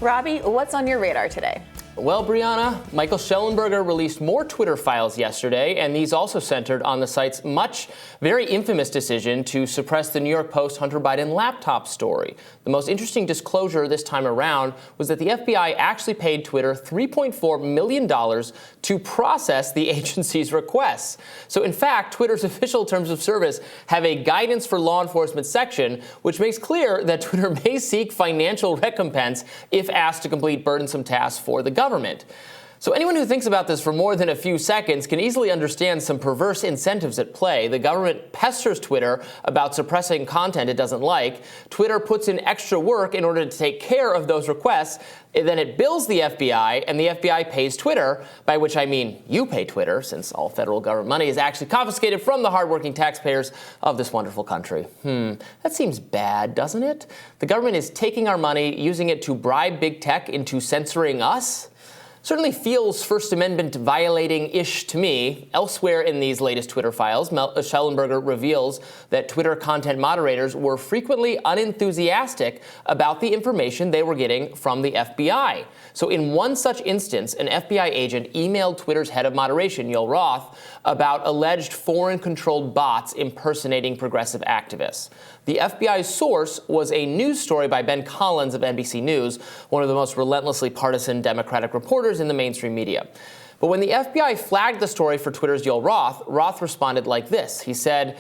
Robby, what's on your radar today? Well, Brianna, Michael Shellenberger released more Twitter files yesterday, and these also centered on the site's very infamous decision to suppress the New York Post Hunter Biden laptop story. The most interesting disclosure this time around was that the FBI actually paid Twitter $3.4 million to process the agency's requests. So, in fact, Twitter's official terms of service have a guidance for law enforcement section, which makes clear that Twitter may seek financial recompense if asked to complete burdensome tasks for the government. So anyone who thinks about this for more than a few seconds can easily understand some perverse incentives at play. The government pesters Twitter about suppressing content it doesn't like. Twitter puts in extra work in order to take care of those requests. And then it bills the FBI, and the FBI pays Twitter, by which I mean you pay Twitter, since all federal government money is actually confiscated from the hardworking taxpayers of this wonderful country. That seems bad, doesn't it? The government is taking our money, using it to bribe big tech into censoring us? Certainly feels First Amendment violating-ish to me. Elsewhere in these latest Twitter files, Shellenberger reveals that Twitter content moderators were frequently unenthusiastic about the information they were getting from the FBI. So in one such instance, an FBI agent emailed Twitter's head of moderation, Yoel Roth, about alleged foreign-controlled bots impersonating progressive activists. The FBI's source was a news story by Ben Collins of NBC News, one of the most relentlessly partisan Democratic reporters in the mainstream media. But when the FBI flagged the story for Twitter's Yoel Roth, Roth responded like this. He said,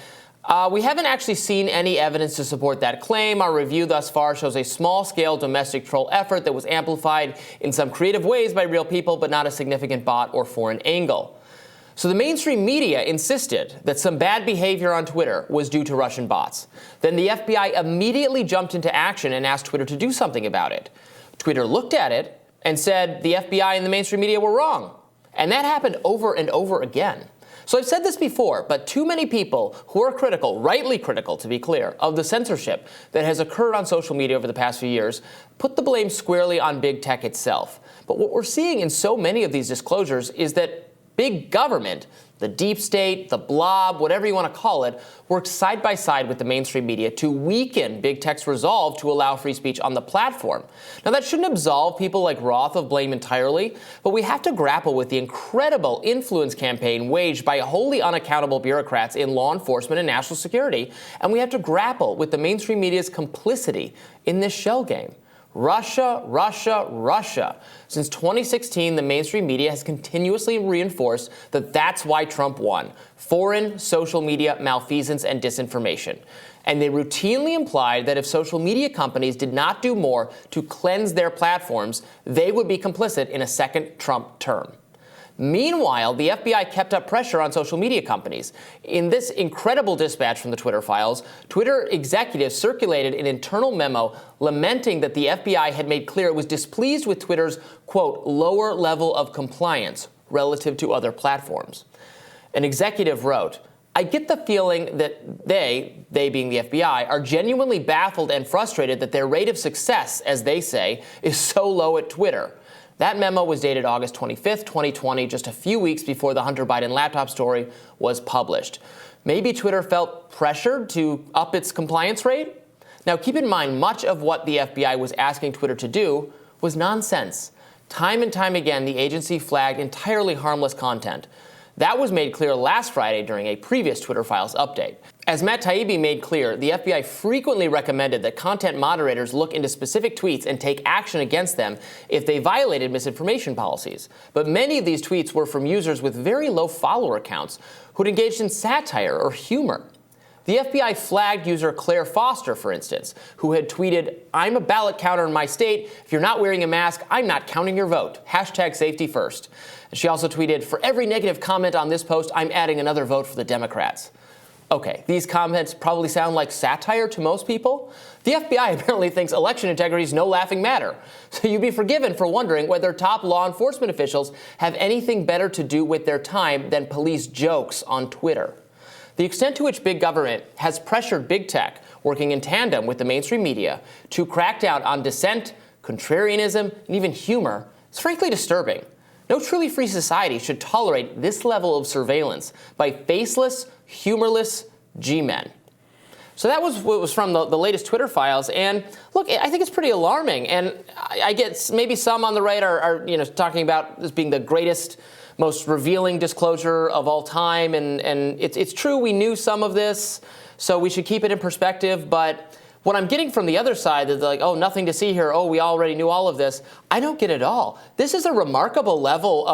we haven't actually seen any evidence to support that claim. Our review thus far shows a small-scale domestic troll effort that was amplified in some creative ways by real people, but not a significant bot or foreign angle. So the mainstream media insisted that some bad behavior on Twitter was due to Russian bots. Then the FBI immediately jumped into action and asked Twitter to do something about it. Twitter looked at it and said the FBI and the mainstream media were wrong. And that happened over and over again. So I've said this before, but too many people who are critical, rightly critical to be clear, of the censorship that has occurred on social media over the past few years, put the blame squarely on big tech itself. But what we're seeing in so many of these disclosures is that big government, the deep state, the blob, whatever you want to call it, works side by side with the mainstream media to weaken big tech's resolve to allow free speech on the platform. Now, that shouldn't absolve people like Roth of blame entirely, but we have to grapple with the incredible influence campaign waged by wholly unaccountable bureaucrats in law enforcement and national security, and we have to grapple with the mainstream media's complicity in this shell game. Russia, Russia, Russia. Since 2016, the mainstream media has continuously reinforced that that's why Trump won. Foreign social media malfeasance and disinformation. And they routinely implied that if social media companies did not do more to cleanse their platforms, they would be complicit in a second Trump term. Meanwhile, the FBI kept up pressure on social media companies. In this incredible dispatch from the Twitter files, Twitter executives circulated an internal memo lamenting that the FBI had made clear it was displeased with Twitter's, quote, lower level of compliance relative to other platforms. An executive wrote, I get the feeling that they being the FBI, are genuinely baffled and frustrated that their rate of success, as they say, is so low at Twitter. That memo was dated August 25th, 2020, just a few weeks before the Hunter Biden laptop story was published. Maybe Twitter felt pressured to up its compliance rate? Now, keep in mind, much of what the FBI was asking Twitter to do was nonsense. Time and time again, the agency flagged entirely harmless content. That was made clear last Friday during a previous Twitter Files update. As Matt Taibbi made clear, the FBI frequently recommended that content moderators look into specific tweets and take action against them if they violated misinformation policies. But many of these tweets were from users with very low follower counts who'd engaged in satire or humor. The FBI flagged user Claire Foster, for instance, who had tweeted, I'm a ballot counter in my state. If you're not wearing a mask, I'm not counting your vote. #SafetyFirst. She also tweeted, for every negative comment on this post, I'm adding another vote for the Democrats. Okay, these comments probably sound like satire to most people. The FBI apparently thinks election integrity is no laughing matter. So you'd be forgiven for wondering whether top law enforcement officials have anything better to do with their time than police jokes on Twitter. The extent to which big government has pressured big tech, working in tandem with the mainstream media, to crack down on dissent, contrarianism, and even humor is frankly disturbing. No truly free society should tolerate this level of surveillance by faceless, humorless G-men. So that was what was from the latest Twitter files. And look, I think it's pretty alarming. And I get maybe some on the right are talking about this being the greatest, most revealing disclosure of all time. And it's true, we knew some of this, so we should keep it in perspective. But what I'm getting from the other side is like, oh, nothing to see here. Oh, we already knew all of this. I don't get it all. This is a remarkable level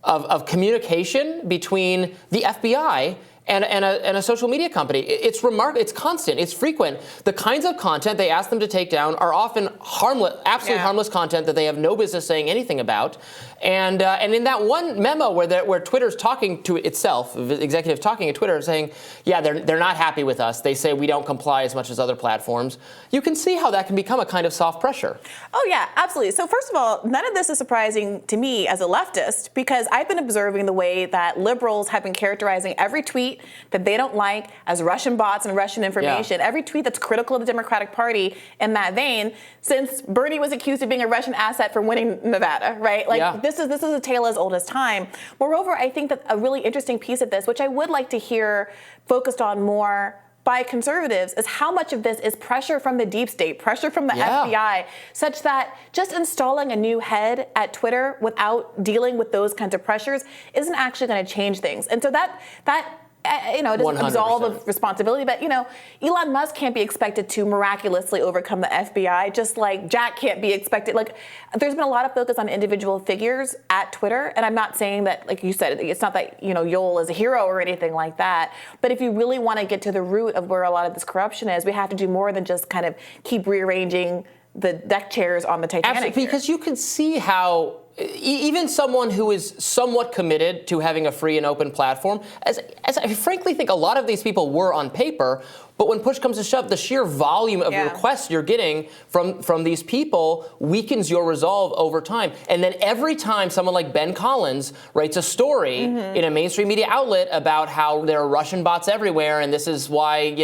of communication between the FBI and a social media company. It's remarkable. It's constant. It's frequent. The kinds of content they ask them to take down are often harmless, absolutely harmless content that they have no business saying anything about. And in that one memo where Twitter's talking to itself, the executive talking to Twitter, saying, yeah, they're not happy with us. They say we don't comply as much as other platforms. You can see how that can become a kind of soft pressure. Oh, yeah, absolutely. So first of all, none of this is surprising to me as a leftist, because I've been observing the way that liberals have been characterizing every tweet that they don't like as Russian bots and Russian information, every tweet that's critical of the Democratic Party in that vein, since Bernie was accused of being a Russian asset for winning Nevada, right? Like, this is a tale as old as time. Moreover, I think that a really interesting piece of this, which I would like to hear focused on more by conservatives, is how much of this is pressure from the deep state, pressure from the FBI, such that just installing a new head at Twitter without dealing with those kinds of pressures isn't actually going to change things. And so that it doesn't 100%. absolve of responsibility, but Elon Musk can't be expected to miraculously overcome the FBI, just like Jack can't be expected. Like, there's been a lot of focus on individual figures at Twitter, and I'm not saying that, like you said, it's not that Yoel is a hero or anything like that. But if you really want to get to the root of where a lot of this corruption is, we have to do more than just kind of keep rearranging the deck chairs on the Titanic. Absolutely, because you can see how even someone who is somewhat committed to having a free and open platform, as I frankly think a lot of these people were on paper, but when push comes to shove, the sheer volume of requests you're getting from these people weakens your resolve over time. And then every time someone like Ben Collins writes a story in a mainstream media outlet about how there are Russian bots everywhere and this is why,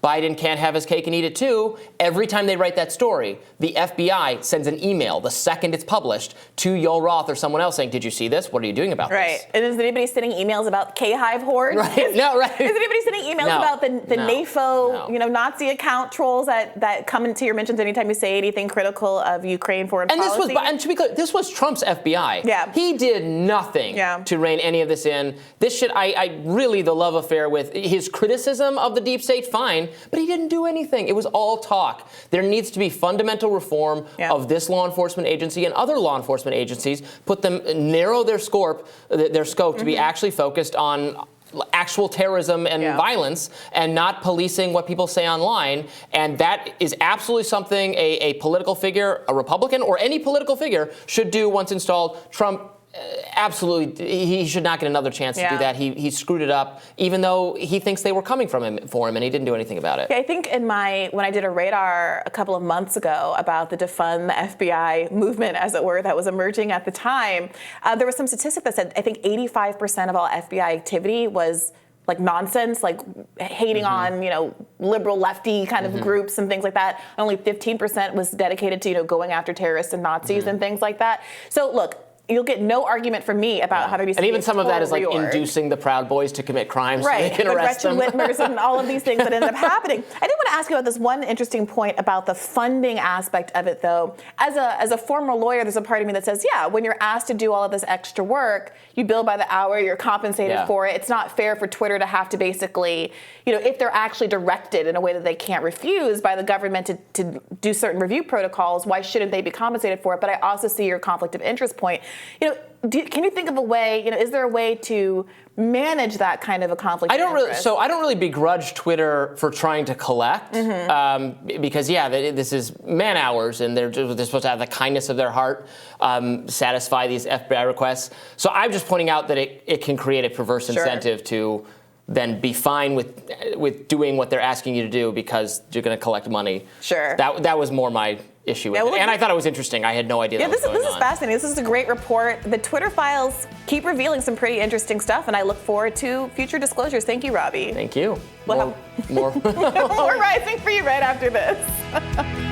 Biden can't have his cake and eat it too, every time they write that story, the FBI sends an email the second it's published to Yoel Roth or someone else saying, did you see this? What are you doing about this? Right. And is anybody sending emails about K-Hive hordes? Right. No, right. Is anybody sending emails about the NAFO, Nazi account trolls that come into your mentions anytime you say anything critical of Ukraine foreign policy? And to be clear, this was Trump's FBI. Yeah. He did nothing to rein any of this in. This should, I really, the love affair with his criticism of the deep state, fine. But he didn't do anything. It was all talk. There needs to be fundamental reform of this law enforcement agency and other law enforcement agencies. Narrow their scope to be actually focused on actual terrorism and violence and not policing what people say online. And that is absolutely something a political figure, a Republican or any political figure should do once installed. Trump, absolutely, he should not get another chance to do that. He screwed it up, even though he thinks they were coming for him, and he didn't do anything about it. Yeah, I think when I did a radar a couple of months ago about the defund the FBI movement, as it were, that was emerging at the time, there was some statistic that said I think 85% of all FBI activity was like nonsense, like hating on, liberal lefty kind of groups and things like that. Only 15% was dedicated to, going after terrorists and Nazis and things like that. So look, you'll get no argument from me about how there needs to be and even some of that is like reorg. Inducing the Proud Boys to commit crimes so they can arrest them. Gretchen Whitmer's and all of these things that ended up happening. I did want to ask you about this one interesting point about the funding aspect of it, though. As a former lawyer, there's a part of me that says, when you're asked to do all of this extra work, you bill by the hour, you're compensated for it. It's not fair for Twitter to have to basically, if they're actually directed in a way that they can't refuse by the government to do certain review protocols, why shouldn't they be compensated for it? But I also see your conflict of interest point. Can you think of a way, is there a way to manage that kind of a conflict of interest? I don't really begrudge Twitter for trying to collect, because this is man hours, and they're supposed to have the kindness of their heart satisfy these FBI requests. So I'm just pointing out that it can create a perverse incentive to then be fine with doing what they're asking you to do because you're going to collect money. Sure. That was more my issue with it. And I thought it was interesting. I had no idea that was going on. This is fascinating. This is a great report. The Twitter files keep revealing some pretty interesting stuff, and I look forward to future disclosures. Thank you, Robby. Thank you. More rising for you right after this.